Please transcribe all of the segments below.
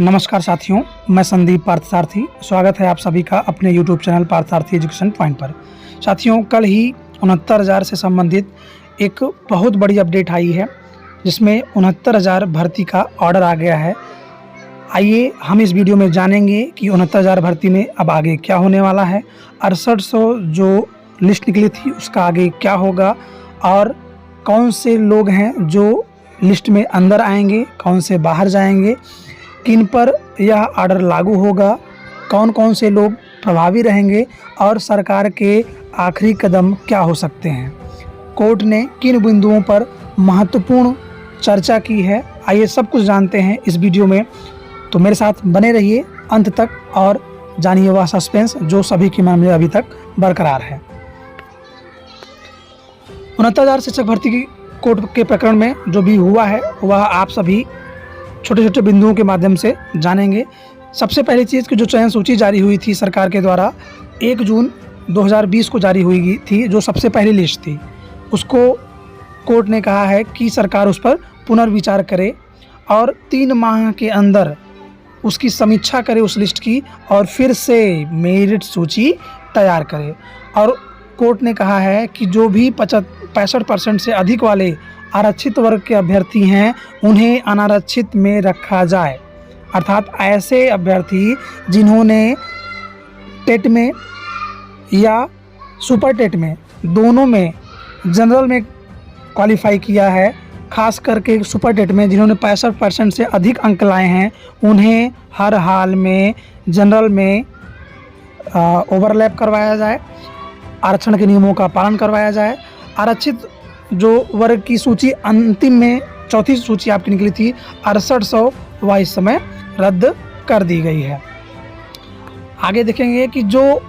नमस्कार साथियों, मैं संदीप पार्थसारथी। स्वागत है आप सभी का अपने YouTube channel Parthasarathi education point पर। साथियों, कल ही 69,000 से संबंधित एक बहुत बड़ी अपडेट आई है, जिसमें 69,000 भर्ती का ऑर्डर आ गया है। आइए हम इस वीडियो में जानेंगे कि 69,000 भर्ती में अब आगे क्या होने वाला है। 6800 जो लिस्ट निकली थी उसका आगे क्या होगा, और कौन से लोग हैं जो लिस्ट में अंदर आएंगे, कौन से बाहर जाएंगे, किन पर यह ऑर्डर लागू होगा, कौन कौन से लोग प्रभावी रहेंगे और सरकार के आखिरी कदम क्या हो सकते हैं। कोर्ट ने किन बिंदुओं पर महत्वपूर्ण चर्चा की है, आइए सब कुछ जानते हैं इस वीडियो में। तो मेरे साथ बने रहिए अंत तक और जानिए वह सस्पेंस जो सभी के मन में अभी तक बरकरार है। 69,000 शिक्षक भर्ती की कोर्ट के प्रकरण में जो भी हुआ है वह आप सभी छोटे छोटे बिंदुओं के माध्यम से जानेंगे। सबसे पहली चीज़ कि जो चयन सूची जारी हुई थी सरकार के द्वारा 1 जून 2020 को जारी हुई थी, जो सबसे पहली लिस्ट थी, उसको कोर्ट ने कहा है कि सरकार उस पर पुनर्विचार करे और 3 माह के अंदर उसकी समीक्षा करे उस लिस्ट की, और फिर से मेरिट सूची तैयार करे। और कोर्ट ने कहा है कि जो भी 65% से अधिक वाले आरक्षित वर्ग के अभ्यर्थी हैं उन्हें अनारक्षित में रखा जाए। अर्थात ऐसे अभ्यर्थी जिन्होंने टेट में या सुपर टेट में दोनों में जनरल में क्वालिफाई किया है, खास करके सुपर टेट में जिन्होंने 65% से अधिक अंक लाए हैं, उन्हें हर हाल में जनरल में ओवरलैप करवाया जाए, आरक्षण के नियमों का पालन करवाया जाए। आरक्षित जो वर्ग की सूची अंतिम में चौथी सूची आपकी निकली थी 6800, वह इस समय रद्द कर दी गई है। आगे देखेंगे कि जो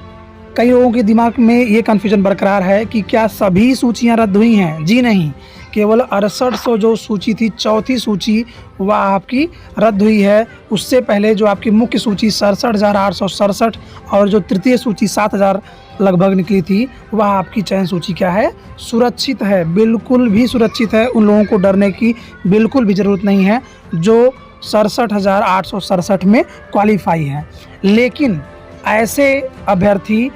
कई लोगों के दिमाग में ये कन्फ्यूजन बरकरार है कि क्या सभी सूचियां रद्द हुई हैं। जी नहीं, केवल 6800 जो सूची थी, चौथी सूची, वह आपकी रद्द हुई है। उससे पहले जो आपकी मुख्य सूची 67,867 और जो तृतीय सूची 7,000 लगभग निकली थी, वह आपकी चयन सूची क्या है, सुरक्षित है, बिल्कुल भी सुरक्षित है। उन लोगों को डरने की बिल्कुल भी ज़रूरत नहीं है जो 67,867 में क्वालिफाई हैं। लेकिन ऐसे अभ्यर्थी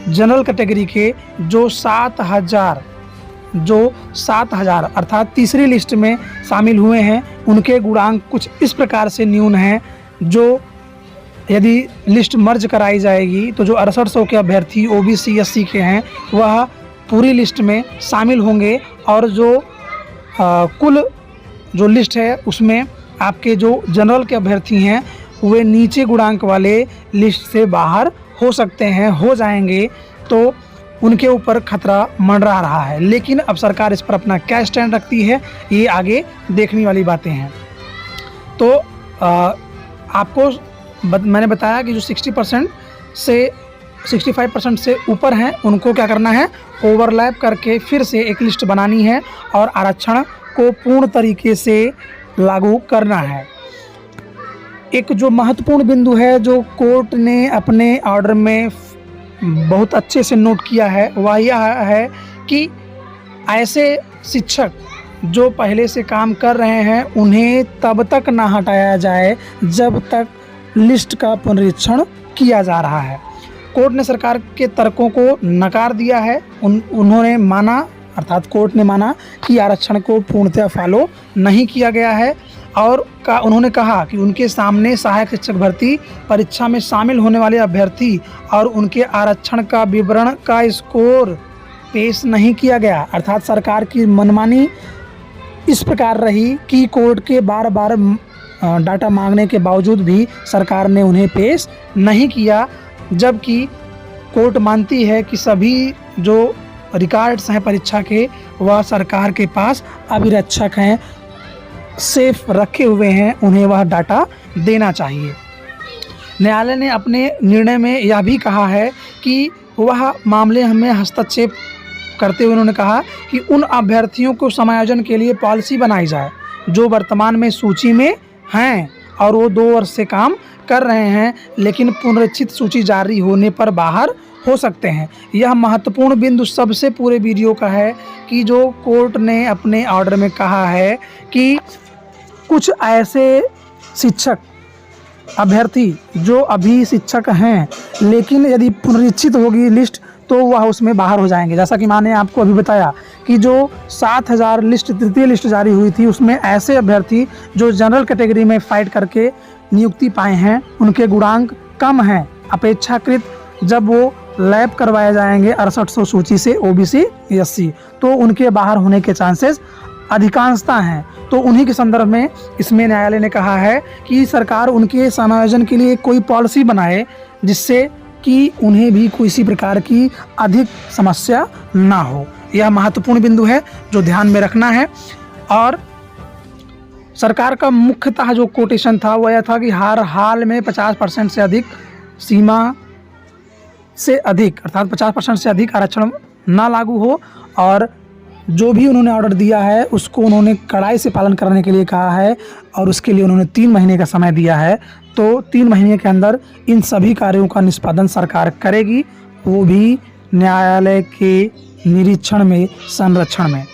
जनरल कैटेगरी के जो 7,000 अर्थात तीसरी लिस्ट में शामिल हुए हैं, उनके गुणांक कुछ इस प्रकार से न्यून हैं, जो यदि लिस्ट मर्ज कराई जाएगी तो जो 6800 के अभ्यर्थी OBC SC के हैं वह पूरी लिस्ट में शामिल होंगे, और जो कुल जो लिस्ट है उसमें आपके जो जनरल के अभ्यर्थी हैं वे नीचे गुणांक वाले लिस्ट से बाहर हो सकते हैं, हो जाएंगे। तो उनके ऊपर खतरा मंडरा रहा है। लेकिन अब सरकार इस पर अपना क्या स्टैंड रखती है, ये आगे देखने वाली बातें हैं। तो आपको मैंने बताया कि जो 60% से 65% से ऊपर हैं उनको क्या करना है, ओवरलैप करके फिर से एक लिस्ट बनानी है और आरक्षण को पूर्ण तरीके से लागू करना है। एक जो महत्वपूर्ण बिंदु है जो कोर्ट ने अपने ऑर्डर में बहुत अच्छे से नोट किया है, वह यह है कि ऐसे शिक्षक जो पहले से काम कर रहे हैं उन्हें तब तक ना हटाया जाए जब तक लिस्ट का पुनरीक्षण किया जा रहा है। कोर्ट ने सरकार के तर्कों को नकार दिया है। उन्होंने माना, अर्थात कोर्ट ने माना कि आरक्षण को पूर्णतः फॉलो नहीं किया गया है, और उन्होंने कहा कि उनके सामने सहायक शिक्षक भर्ती परीक्षा में शामिल होने वाले अभ्यर्थी और उनके आरक्षण का विवरण का स्कोर पेश नहीं किया गया। अर्थात सरकार की मनमानी इस प्रकार रही कि कोर्ट के बार बार डाटा मांगने के बावजूद भी सरकार ने उन्हें पेश नहीं किया, जबकि कोर्ट मानती है कि सभी जो रिकॉर्ड्स हैं परीक्षा के वह सरकार के पास अभिरक्षक हैं, सेफ रखे हुए हैं, उन्हें वह डाटा देना चाहिए। न्यायालय ने अपने निर्णय में यह भी कहा है कि वह मामले में हस्तक्षेप करते हुए उन्होंने कहा कि उन अभ्यर्थियों को समायोजन के लिए पॉलिसी बनाई जाए जो वर्तमान में सूची में हैं और वो 2 वर्ष से काम कर रहे हैं, लेकिन पुनरीक्षित सूची जारी होने पर बाहर हो सकते हैं। यह महत्वपूर्ण बिंदु सबसे पूरे वीडियो का है कि जो कोर्ट ने अपने ऑर्डर में कहा है कि कुछ ऐसे शिक्षक अभ्यर्थी जो अभी शिक्षक हैं लेकिन यदि पुनरीक्षित होगी लिस्ट तो वह उसमें बाहर हो जाएंगे। जैसा कि मैंने आपको अभी बताया कि जो 7,000 लिस्ट तृतीय लिस्ट जारी हुई थी उसमें ऐसे अभ्यर्थी जो जनरल कैटेगरी में फाइट करके नियुक्ति पाए हैं उनके गुणांक कम हैं अपेक्षाकृत। जब वो लैब करवाए जाएंगे 6800 सूची से ओबीसी एससी तो उनके बाहर होने के चांसेस अधिकांशता हैं। तो उन्हीं के संदर्भ में इसमें न्यायालय ने कहा है कि सरकार उनके समायोजन के लिए कोई पॉलिसी बनाए जिससे कि उन्हें भी किसी प्रकार की अधिक समस्या ना हो। यह महत्वपूर्ण बिंदु है जो ध्यान में रखना है। और सरकार का मुख्यतः जो कोटेशन था वह यह था कि हर हाल में 50% से अधिक सीमा से अधिक अर्थात 50% से अधिक आरक्षण ना लागू हो और जो भी उन्होंने ऑर्डर दिया है उसको उन्होंने कड़ाई से पालन करने के लिए कहा है और उसके लिए उन्होंने 3 महीने का समय दिया है। तो 3 महीने के अंदर इन सभी कार्यों का निष्पादन सरकार करेगी, वो भी न्यायालय के निरीक्षण में संरक्षण में।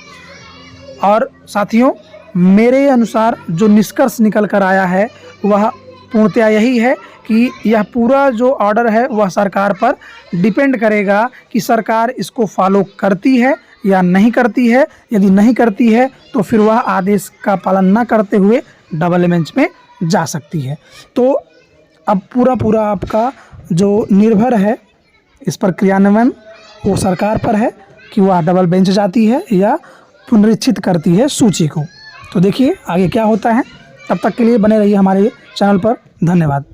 और साथियों मेरे अनुसार जो निष्कर्ष निकल कर आया है वह पूर्णतया यही है कि यह पूरा जो ऑर्डर है वह सरकार पर डिपेंड करेगा कि सरकार इसको फॉलो करती है या नहीं करती है। यदि नहीं करती है तो फिर वह आदेश का पालन न करते हुए डबल बेंच में जा सकती है। तो अब पूरा आपका जो निर्भर है इस पर क्रियान्वयन वो सरकार पर है कि वह डबल बेंच जाती है या पुनरीक्षित करती है सूची को। तो देखिए आगे क्या होता है। तब तक के लिए बने रहिए हमारे चैनल पर। धन्यवाद।